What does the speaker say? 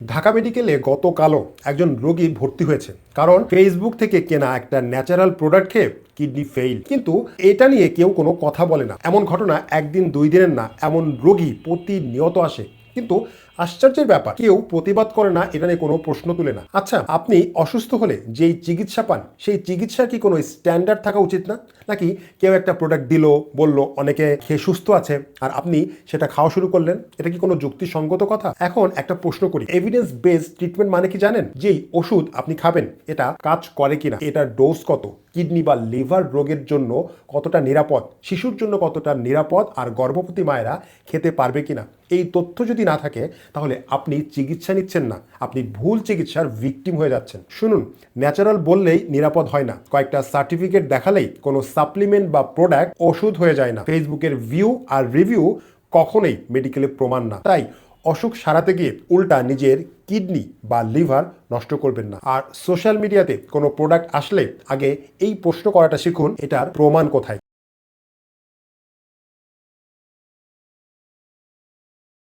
ঢাকা মেডিকেলে গতকালও একজন রোগী ভর্তি হয়েছে, কারণ ফেসবুক থেকে কেনা একটা ন্যাচারাল প্রোডাক্ট খেয়ে কিডনি ফেইল। কিন্তু এটা নিয়ে কেউ কোনো কথা বলে না। এমন ঘটনা একদিন দুই দিনের না, এমন রোগী প্রতিনিয়ত আসে, কিন্তু আশ্চর্যের ব্যাপার কেউ প্রতিবাদ করে না, এটা নিয়ে কোনো প্রশ্ন তুলে না। আচ্ছা, আপনি অসুস্থ হলে যেই চিকিৎসা পান, সেই চিকিৎসার কি কোনো স্ট্যান্ডার্ড থাকা উচিত না? নাকি কেউ একটা প্রোডাক্ট দিল, বলল অনেকে খেয়ে সুস্থ আছে, আর আপনি সেটা খাওয়া শুরু করলেন? এটা কি কোনো যুক্তিসঙ্গত কথা? এখন একটা প্রশ্ন করি, এভিডেন্স বেসড ট্রিটমেন্ট মানে কি জানেন? যেই ওষুধ আপনি খাবেন এটা কাজ করে কিনা, এটার ডোজ কত, কিডনি বা লিভার রোগের জন্য কতটা নিরাপদ, শিশুর জন্য কতটা নিরাপদ, আর গর্ভবতী মায়েরা খেতে পারবে কিনা, এই তথ্য যদি না থাকে তাহলে আপনি চিকিৎসা নিচ্ছেন না, আপনি ভুল চিকিৎসার ভিকটিম হয়ে যাচ্ছেন। শুনুন, ন্যাচারাল বললেই নিরাপদ হয় না, কয়েকটা সার্টিফিকেট দেখালেই কোনো সাপ্লিমেন্ট বা প্রোডাক্ট ওষুধ হয়ে যায় না। ফেসবুকের ভিউ আর রিভিউ কখনোই মেডিকেলে প্রমাণ না। তাই অসুখ সারাতে গিয়ে উল্টা নিজের কিডনি বা লিভার নষ্ট করবেন না। আর সোশ্যাল মিডিয়াতে কোনো প্রোডাক্ট আসলে আগে এই প্রশ্ন করাটা শিখুন, এটার প্রমাণ কোথায়।